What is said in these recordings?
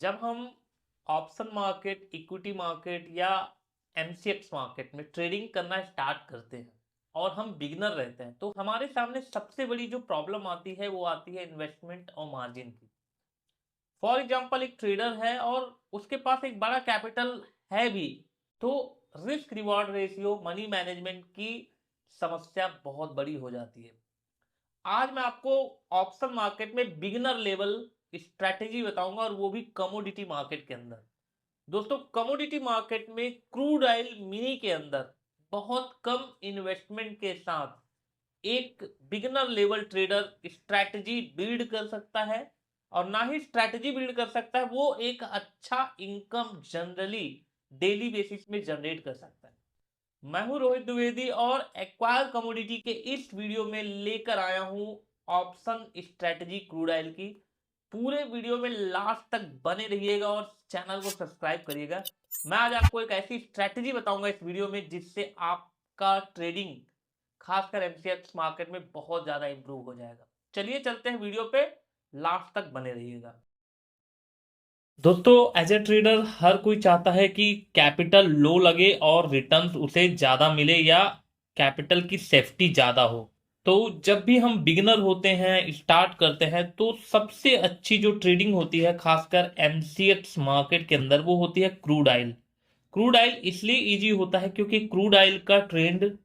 जब हम option market, equity market या एमसीएक्स मार्केट में ट्रेडिंग करना स्टार्ट करते हैं और हम बिगिनर रहते हैं तो हमारे सामने सबसे बड़ी जो प्रॉब्लम आती है वो आती है इन्वेस्टमेंट और मार्जिन की। फॉर एग्जांपल एक ट्रेडर है और उसके पास एक बड़ा कैपिटल है भी, तो risk reward ratio, money management की समस्या बहुत बड़ी हो जाती है। आज मैं आपको ऑप्शन मार्केट में बिगिनर लेवल स्ट्रैटेजी बताऊंगा और वो भी कमोडिटी मार्केट के अंदर। दोस्तों, कमोडिटी मार्केट में क्रूड ऑयल मिनी के अंदर बहुत कम इन्वेस्टमेंट के साथ एक beginner level trader strategy build कर सकता है। और ना ही स्ट्रैटेजी बिल्ड कर सकता है, वो एक अच्छा इनकम जनरली डेली बेसिस में जनरेट कर सकता है। मैं हूं रोहित द्विवेदी और एक्वायर कमोडिटी के इस वीडियो में लेकर आया हूं ऑप्शन स्ट्रैटेजी क्रूड ऑयल की। पूरे वीडियो में लास्ट तक बने रहिएगा और चैनल को सब्सक्राइब करिएगा। मैं आज आपको एक ऐसी स्ट्रैटेजी बताऊंगा इस वीडियो में जिससे आपका ट्रेडिंग खासकर एमसीएक्स मार्केट में बहुत ज्यादा इंप्रूव हो जाएगा। चलिए चलते हैं वीडियो पे, लास्ट तक बने रहिएगा। दोस्तों, एज ए ट्रेडर हर कोई चाहता है कि कैपिटल लो लगे और रिटर्न्स उसे ज्यादा मिले या कैपिटल की सेफ्टी ज्यादा हो। तो जब भी हम बिगिनर होते हैं, स्टार्ट करते हैं, तो सबसे अच्छी जो ट्रेडिंग होती है खासकर एमसीएक्स मार्केट के अंदर वो होती है क्रूड ऑयल। क्रूड ऑयल इसलिए इजी होता है क्योंकि क्रूड ऑयल का ट्रेंड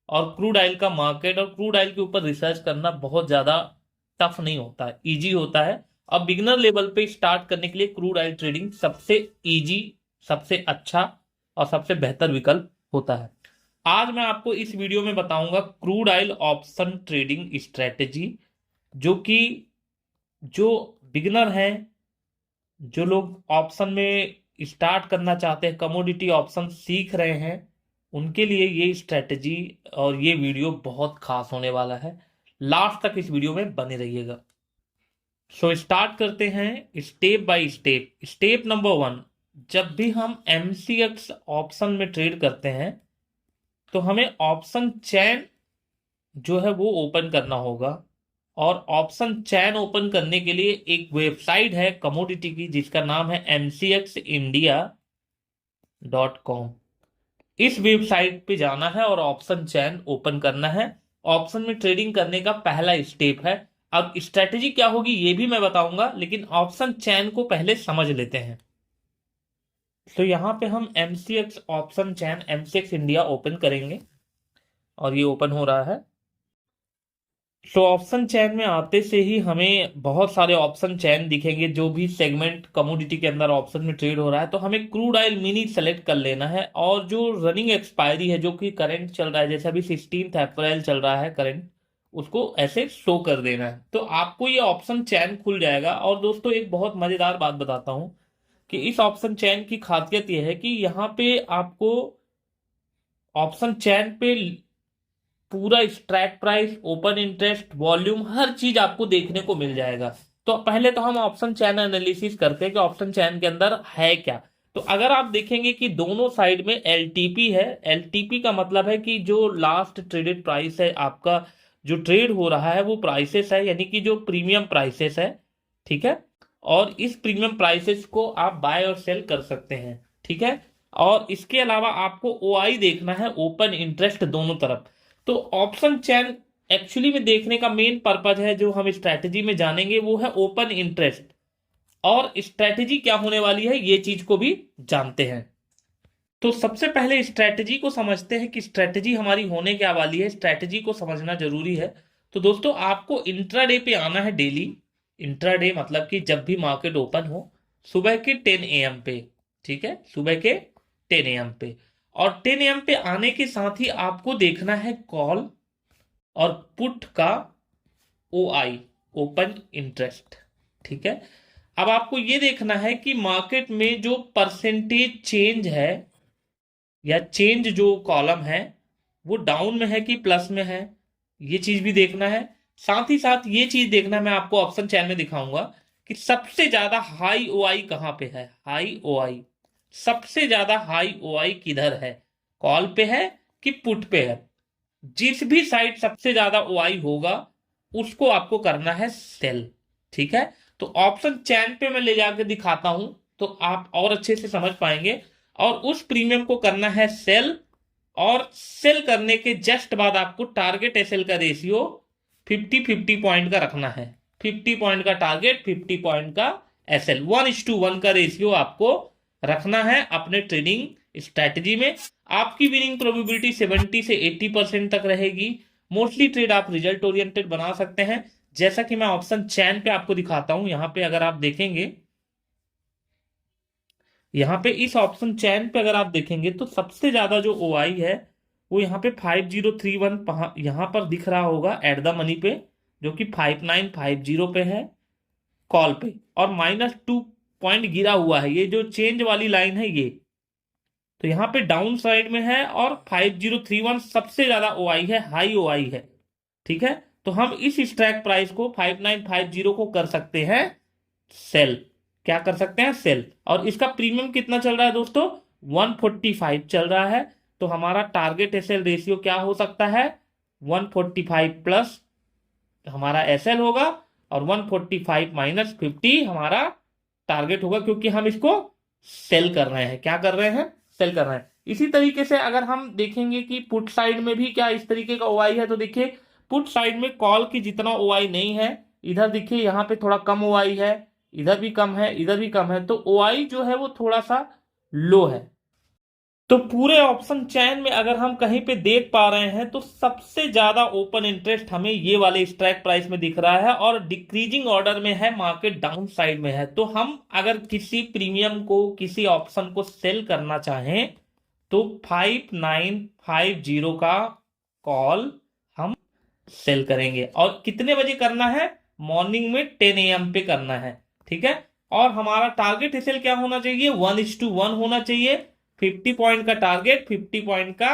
और क्रूड ऑयल का मार्केट और क्रूड ऑयल के ऊपर रिसर्च करना बहुत ज्यादा टफ नहीं होता है, इजी होता है। अब बिगिनर लेवल पे स्टार्ट करने के लिए क्रूड ऑयल ट्रेडिंग सबसे इजी, सबसे अच्छा और सबसे बेहतर विकल्प होता है। आज मैं आपको इस वीडियो में बताऊंगा crude oil option trading strategy, जो कि जो बिगिनर हैं, जो लोग ऑप्शन में स्टार्ट करना चाहते हैं, कमोडिटी ऑप्शन सीख रहे हैं, उनके लिए ये स्ट्रेटेजी और ये वीडियो बहुत खास होने वाला है। लास्ट तक इस वीडियो में बने रहिएगा। सो स्टार्ट करते हैं step by step. Step number 1, जब भी हम एमसीएक्स ऑप्शन में ट्रेड करते हैं तो हमें ऑप्शन चैन जो है वो ओपन करना होगा। और ऑप्शन चैन ओपन करने के लिए एक वेबसाइट है कमोडिटी की जिसका नाम है mcxindia.com। इस वेबसाइट पे जाना है और ऑप्शन चैन ओपन करना है। ऑप्शन में ट्रेडिंग करने का पहला स्टेप है। अब स्ट्रेटेजी क्या होगी ये भी मैं बताऊंगा, लेकिन ऑप्शन चैन को पहले समझ लेते हैं। तो यहां पे हम एमसीएक्स ऑप्शन चैन एमसीएक्स इंडिया ओपन करेंगे और ये ओपन हो रहा है। तो ऑप्शन चैन में आते से ही हमें बहुत सारे ऑप्शन चैन दिखेंगे, जो भी सेगमेंट कमोडिटी के अंदर ऑप्शन में ट्रेड हो रहा है। तो हमें क्रूड ऑयल मिनी सेलेक्ट कर लेना है और जो रनिंग एक्सपायरी है, जो कि करंट चल रहा है, जैसे अभी 16 अप्रैल चल रहा है करंट, उसको ऐसे शो कर देना है तो आपको ये ऑप्शन चैन खुल जाएगा। और दोस्तों, एक बहुत मजेदार बात बताता हूं कि इस ऑप्शन चैन की खासियत यह है कि यहाँ पे आपको ऑप्शन चैन पे पूरा strike price, open interest, volume, हर चीज आपको देखने को मिल जाएगा। तो पहले तो हम ऑप्शन चैन एनालिसिस करते हैं कि ऑप्शन चैन के अंदर है क्या। तो अगर आप देखेंगे कि दोनों साइड में एलटीपी है। एलटीपी का मतलब है कि जो लास्ट ट्रेडेड प्राइस है, आपका जो ट्रेड हो रहा है वो प्राइसेस है, यानी कि जो प्रीमियम प्राइसेस है। ठीक है। और इस प्रीमियम प्राइसेस को आप बाय और सेल कर सकते हैं। ठीक है। और इसके अलावा आपको ओआई देखना है, ओपन इंटरेस्ट, दोनों तरफ। तो ऑप्शन चैन एक्चुअली में देखने का मेन पर्पज है, जो हम स्ट्रैटेजी में जानेंगे, वो है ओपन इंटरेस्ट। और स्ट्रैटेजी क्या होने वाली है ये चीज को भी जानते हैं। तो सबसे पहले स्ट्रैटेजी को समझते हैं कि स्ट्रैटेजी हमारी होने क्या वाली है। स्ट्रैटेजी को समझना जरूरी है। तो दोस्तों, आपको इंट्राडे पे आना है डेली। इंट्राडे मतलब कि जब भी मार्केट ओपन हो, सुबह के 10 AM पे। ठीक है, सुबह के 10 AM पे। और 10 AM पे आने के साथ ही आपको देखना है कॉल और पुट का ओआई, ओपन इंटरेस्ट। ठीक है। अब आपको ये देखना है कि मार्केट में जो परसेंटेज चेंज है या चेंज जो कॉलम है वो डाउन में है कि प्लस में है, ये चीज भी देखना है। साथ ही साथ ये चीज देखना है, मैं आपको ऑप्शन चैन में दिखाऊंगा कि सबसे ज्यादा हाई ओआई कहां पे है। हाई ओआई, सबसे ज्यादा हाई ओआई किधर है, कॉल पे है कि पुट पे है। जिस भी साइड सबसे ज्यादा ओआई होगा उसको आपको करना है सेल। ठीक है। तो ऑप्शन चैन पे मैं ले जाकर दिखाता हूं। तो आप और अच्छे से समझ पाएंगे। और उस प्रीमियम को करना है सेल, और सेल करने के जस्ट बाद आपको टारगेट एसएल का रेशियो 50-50 पॉइंट का रखना है। 50 पॉइंट का टारगेट, 50 पॉइंट का एसएल, 1:1 का रेशियो आपको रखना है अपने ट्रेडिंग स्ट्रैटेजी में। आपकी विनिंग प्रोबेबिलिटी 70 से 80% तक रहेगी। मोस्टली ट्रेड आप रिजल्ट ओरिएंटेड बना सकते हैं, जैसा कि मैं ऑप्शन चैन पे आपको दिखाता हूं। यहां पे अगर आप देखेंगे, यहाँ पे इस ऑप्शन चैन पे अगर आप देखेंगे तो सबसे ज्यादा जो ओआई है वो यहाँ पे 5031 यहाँ पर दिख रहा होगा एट द मनी पे, जो कि 5950 पे है कॉल पे, और -2 पॉइंट गिरा हुआ है। ये जो चेंज वाली लाइन है ये, तो यहाँ पे डाउन साइड में है, और 5031 सबसे ज्यादा ओआई है, हाई ओआई है। ठीक है, तो हम इस स्ट्राइक प्राइस को 5950 को कर सकते हैं सेल। क्या कर सकते हैं? सेल। और इसका प्रीमियम कितना चल रहा है दोस्तों? 145 चल रहा है। तो हमारा टारगेट एसएल रेशियो क्या हो सकता है? 145 प्लस हमारा एसएल होगा, और 145 माइनस 50 हमारा टारगेट होगा, क्योंकि हम इसको सेल कर रहे हैं। क्या कर रहे हैं? सेल कर रहे हैं। इसी तरीके से अगर हम देखेंगे कि पुट साइड में भी क्या इस तरीके का ओआई है, तो देखिए पुट साइड में कॉल की जितना ओआई नहीं है, इधर देखिए यहाँ पे थोड़ा कम ओआई है, इधर भी कम है, इधर भी कम है, तो ओआई जो है वो थोड़ा सा लो है। तो पूरे ऑप्शन चैन में अगर हम कहीं पे देख पा रहे हैं तो सबसे ज्यादा ओपन इंटरेस्ट हमें ये वाले स्ट्राइक प्राइस में दिख रहा है, और डिक्रीजिंग ऑर्डर में है, मार्केट डाउन साइड में है। तो हम अगर किसी प्रीमियम को, किसी ऑप्शन को सेल करना चाहें तो 5950 का कॉल हम सेल करेंगे। और कितने बजे करना है? मॉर्निंग में 10 AM पे करना है। ठीक है, और हमारा टारगेट एसएल क्या होना चाहिए? 1:1 होना चाहिए। 50 पॉइंट का टारगेट, 50 पॉइंट का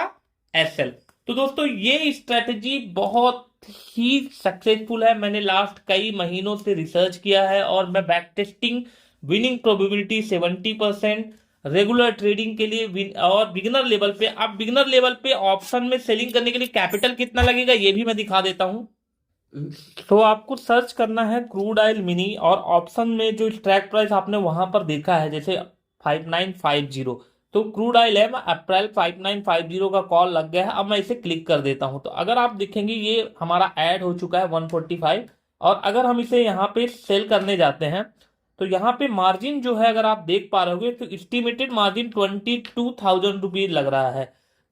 एसएल। तो दोस्तों ये स्ट्रेटेजी बहुत ही सक्सेसफुल है। मैंने लास्ट कई महीनों से रिसर्च किया है, और मैं back testing, winning probability 70%, regular trading के लिए, और बिगिनर लेवल पे, अब बिगिनर लेवल पे ऑप्शन में सेलिंग करने के लिए कैपिटल कितना लगेगा ये भी मैं दिखा देता हूं। तो आपको सर्च करना है क्रूड ऑयल मिनी, और ऑप्शन में जो स्ट्राइक प्राइस आपने वहां पर देखा है जैसे 5950, तो क्रूड ऑयल है, अप्रैल 5950 का कॉल लग गया है। अब मैं इसे क्लिक कर देता हूं, तो अगर आप देखेंगे ये हमारा ऐड हो चुका है 145, और अगर हम इसे यहाँ पे सेल करने जाते हैं तो यहाँ पे मार्जिन जो है अगर आप देख पा रहे होगे तो एस्टिमेटेड मार्जिन 22,000 रुपीज लग रहा है।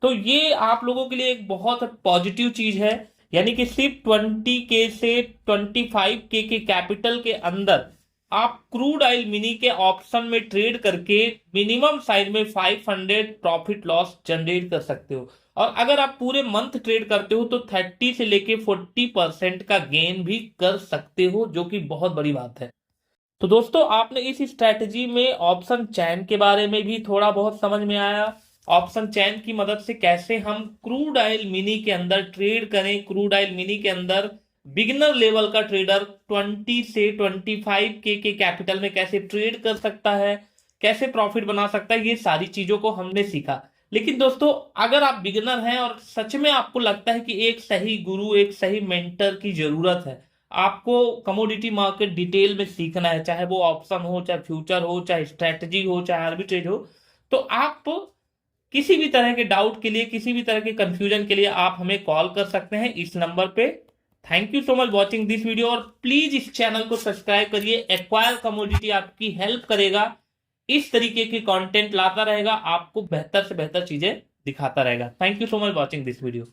तो ये आप लोगों के लिए एक बहुत पॉजिटिव चीज है, यानी कि सिर्फ 20K से 25K के कैपिटल के अंदर आप क्रूड ऑयल मिनी के ऑप्शन में ट्रेड करके मिनिमम साइड में 500 प्रॉफिट लॉस जनरेट कर सकते हो। और अगर आप पूरे मंथ ट्रेड करते हो तो 30 से लेके 40% का गेन भी कर सकते हो, जो कि बहुत बड़ी बात है। तो दोस्तों आपने इस स्ट्रैटेजी में ऑप्शन चैन के बारे में भी थोड़ा बहुत समझ में आया। ऑप्शन चैन की मदद से कैसे हम क्रूड ऑयल मिनी के अंदर ट्रेड करें, क्रूड ऑयल मिनी के अंदर बिगिनर लेवल का ट्रेडर 20 से 25K के कैपिटल में कैसे ट्रेड कर सकता है, कैसे प्रॉफिट बना सकता है, ये सारी चीजों को हमने सीखा। लेकिन दोस्तों अगर आप बिगिनर हैं और सच में आपको लगता है कि एक सही गुरु, एक सही मेंटर की जरूरत है, आपको कमोडिटी मार्केट डिटेल में सीखना है, चाहे वो ऑप्शन हो, चाहे फ्यूचर हो, चाहे स्ट्रैटेजी हो, चाहे आर्बिट्रेज हो, तो आप किसी भी तरह के डाउट के लिए, किसी भी तरह के कंफ्यूजन के लिए आप हमें कॉल कर सकते हैं इस नंबर पे। Thank you so much watching this video, और प्लीज इस चैनल को सब्सक्राइब करिए। एक्वायर कमोडिटी आपकी हेल्प करेगा, इस तरीके की कंटेंट लाता रहेगा, आपको बेहतर से बेहतर चीजें दिखाता रहेगा। Thank you so much watching this video.